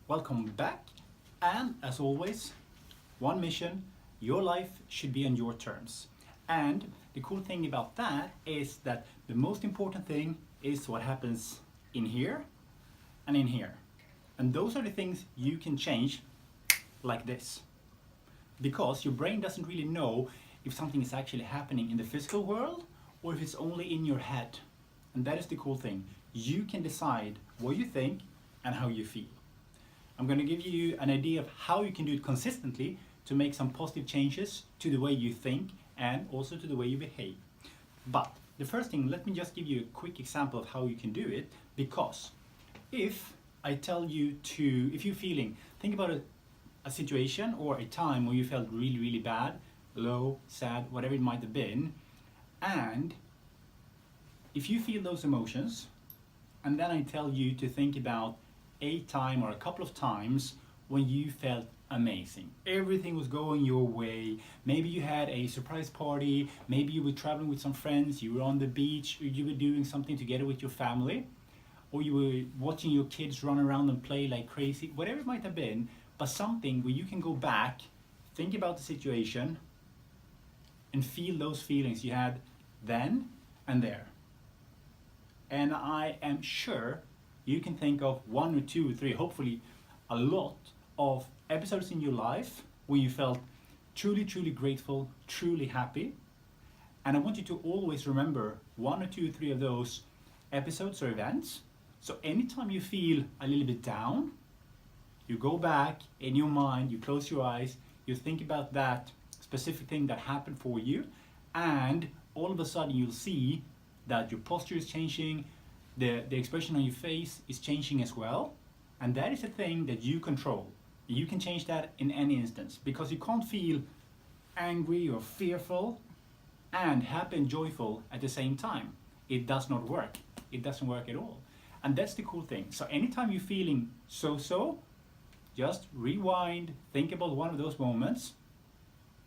Welcome back. And as always, one mission, your life should be on your terms. And the cool thing about that is that the most important thing is what happens in here and in here. And those are the things you can change like this. Because your brain doesn't really know if something is actually happening in the physical world or if it's only in your head. And that is the cool thing. You can decide what you think and how you feel. I'm going to give you an idea of how you can do it consistently to make some positive changes to the way you think and also to the way you behave. But the first thing, let me just give you a quick example of how you can do it, because if I tell you to, if you're feeling, think about a situation or a time where you felt really, really bad, low, sad, whatever it might have been, and if you feel those emotions, and then I tell you to think about a time or a couple of times when you felt amazing. Everything was going your way. Maybe you had a surprise party, maybe you were traveling with some friends, you were on the beach, or you were doing something together with your family, or you were watching your kids run around and play like crazy, whatever it might have been, but something where you can go back, think about the situation, and feel those feelings you had then and there. And I am sure you can think of one or two or three, hopefully a lot of episodes in your life where you felt truly, truly grateful, truly happy. And I want you to always remember one or two or three of those episodes or events. So anytime you feel a little bit down, you go back in your mind, you close your eyes, you think about that specific thing that happened for you, and all of a sudden you'll see that your posture is changing, the expression on your face is changing as well, and that is a thing that you control. You can change that in any instance, because you can't feel angry or fearful and happy and joyful at the same time. It does not work. It doesn't work at all. And that's the cool thing. So anytime you're feeling so-so, just rewind, think about one of those moments,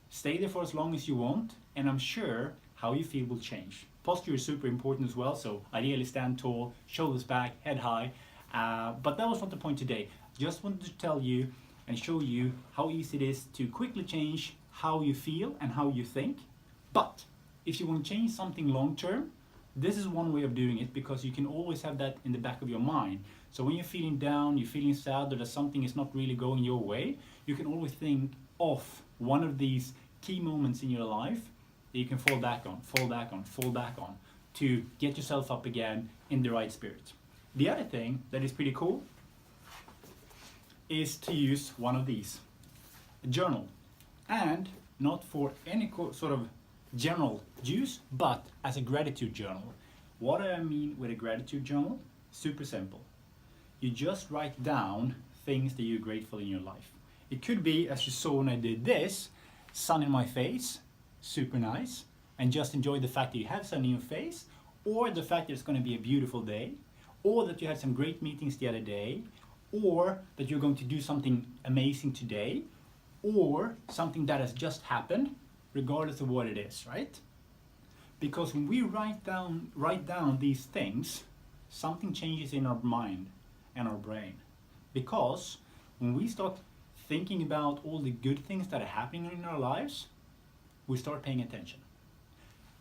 stay there for as long as you want, and I'm sure how you feel will change. Posture is super important as well, so ideally stand tall, shoulders back, head high. But that was not the point today. Just wanted to tell you and show you how easy it is to quickly change how you feel and how you think. But if you want to change something long term, this is one way of doing it, because you can always have that in the back of your mind. So when you're feeling down, you're feeling sad, or that something is not really going your way, you can always think of one of these key moments in your life that you can fall back on to get yourself up again in the right spirit. The other thing that is pretty cool is to use one of these, a journal, and not for any sort of general use, but as a gratitude journal. What do I mean with a gratitude journal? Super simple. You just write down things that you're grateful in your life. It could be, as you saw when I did this, sun in my face, super nice, and just enjoy the fact that you have sun in your face, or the fact that it's going to be a beautiful day, or that you had some great meetings the other day, or that you're going to do something amazing today, or something that has just happened, regardless of what it is, right? Because when we write down these things, something changes in our mind and our brain. Because when we start thinking about all the good things that are happening in our lives, we start paying attention.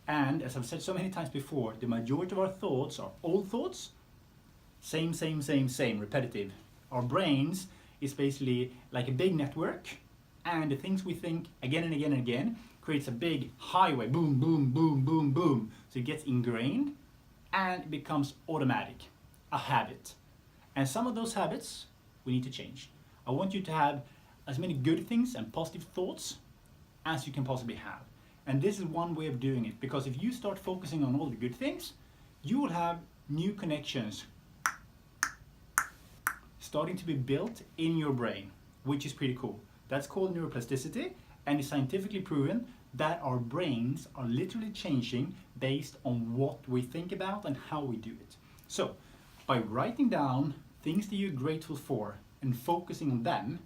And as I've said so many times before, the majority of our thoughts are old thoughts, same, repetitive. Our brains is basically like a big network, and the things we think again and again and again creates a big highway, boom, boom, boom, boom, boom. So it gets ingrained and it becomes automatic, a habit. And some of those habits we need to change. I want you to have as many good things and positive thoughts as you can possibly have. And this is one way of doing it, because if you start focusing on all the good things, you will have new connections starting to be built in your brain, which is pretty cool. That's called neuroplasticity, and it's scientifically proven that our brains are literally changing based on what we think about and how we do it. So by writing down things that you're grateful for and focusing on them,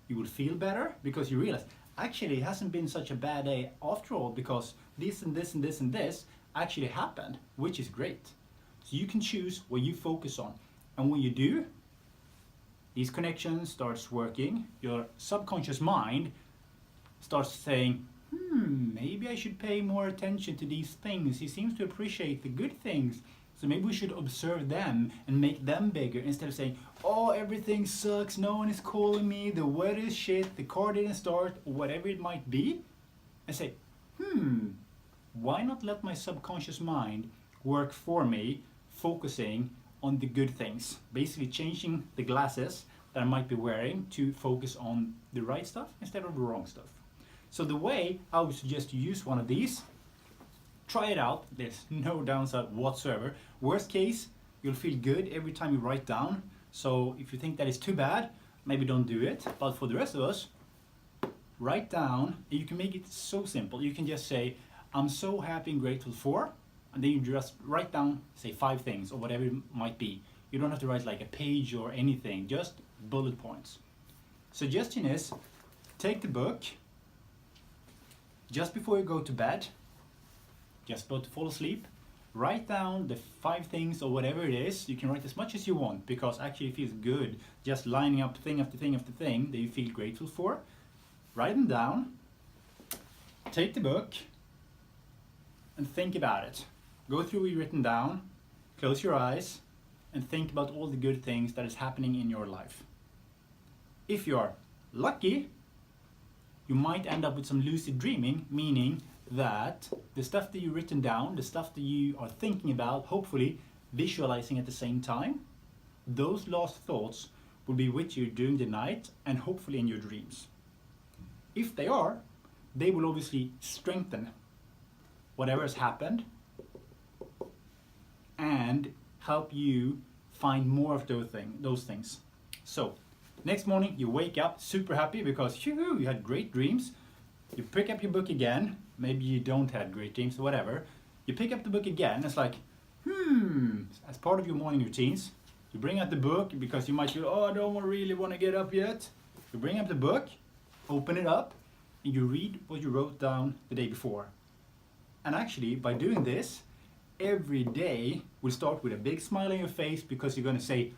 you will feel better, because you realize actually it hasn't been such a bad day after all, because this and this and this and this actually happened, which is great. So you can choose what you focus on, and when you do, these connections starts working, your subconscious mind starts saying, maybe I should pay more attention to these things. He seems to appreciate the good things. So maybe we should observe them and make them bigger instead of saying, oh, everything sucks, no one is calling me, the weather is shit, the car didn't start, or whatever it might be. And say, why not let my subconscious mind work for me, focusing on the good things? Basically changing the glasses that I might be wearing to focus on the right stuff instead of the wrong stuff. So the way I would suggest you use one of these, try it out, there's no downside whatsoever. Worst case, you'll feel good every time you write down. So if you think that is too bad, maybe don't do it. But for the rest of us, write down, and you can make it so simple. You can just say, I'm so happy and grateful for, and then you just write down, say 5 things or whatever it might be. You don't have to write like a page or anything, just bullet points. Suggestion is, take the book, just before you go to bed, just about to fall asleep, write down the 5 things or whatever it is. You can write as much as you want, because actually it feels good just lining up thing after thing after thing that you feel grateful for. Write them down, take the book, and think about it. Go through what you've written down, close your eyes, and think about all the good things that is happening in your life. If you're lucky, you might end up with some lucid dreaming, meaning that the stuff that you've written down, the stuff that you are thinking about, hopefully visualizing at the same time, those last thoughts will be with you during the night and hopefully in your dreams. If they are, they will obviously strengthen whatever has happened and help you find more of those things. So next morning you wake up super happy because you had great dreams. You pick up your book again, maybe you don't have great dreams or whatever. You pick up the book again, it's like, as part of your morning routines, you bring out the book because you might feel, oh, I don't really want to get up yet. You bring up the book, open it up, and you read what you wrote down the day before. And actually, by doing this, every day will start with a big smile on your face because you're going to say,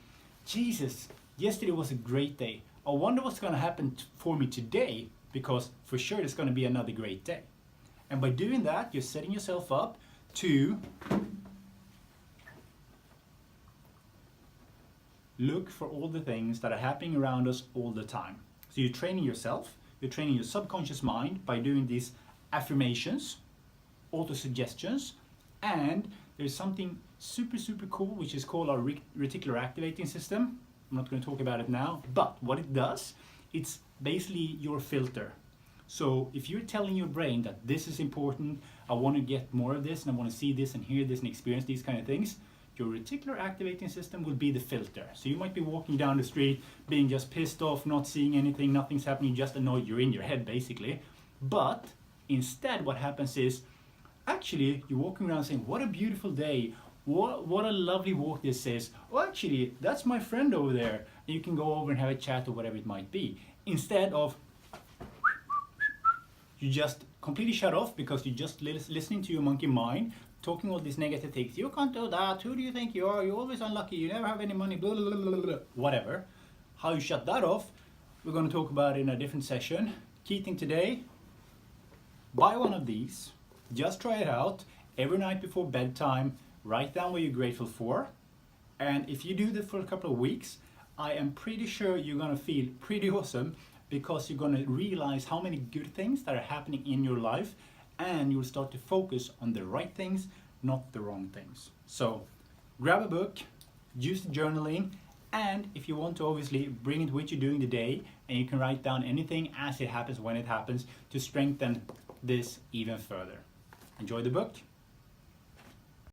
Jesus, yesterday was a great day. I wonder what's going to happen for me today, because for sure it's going to be another great day. And by doing that, you're setting yourself up to look for all the things that are happening around us all the time. So you're training yourself, you're training your subconscious mind by doing these affirmations, auto-suggestions, and there's something super, super cool, which is called our reticular activating system. I'm not going to talk about it now, but what it does, it's basically your filter. So if you're telling your brain that this is important, I want to get more of this, and I want to see this and hear this and experience these kind of things, your reticular activating system will be the filter. So you might be walking down the street, being just pissed off, not seeing anything, nothing's happening, just annoyed, you're in your head basically. But instead what happens is, actually you're walking around saying, what a beautiful day, what a lovely walk this is. Oh, actually, that's my friend over there. And you can go over and have a chat or whatever it might be. Instead of you just completely shut off because you're just listening to your monkey mind, talking all these negative things. You can't do that. Who do you think you are? You're always unlucky. You never have any money. Blah, blah, blah, blah, blah. Whatever. How you shut that off, we're going to talk about in a different session. Key thing today, buy one of these. Just try it out. Every night before bedtime, write down what you're grateful for. And if you do this for a couple of weeks, I am pretty sure you're going to feel pretty awesome, because you're going to realize how many good things that are happening in your life, and you'll start to focus on the right things, not the wrong things. So grab a book, use journaling, and if you want to, obviously bring it with you during the day, and you can write down anything as it happens, when it happens, to strengthen this even further. Enjoy the book.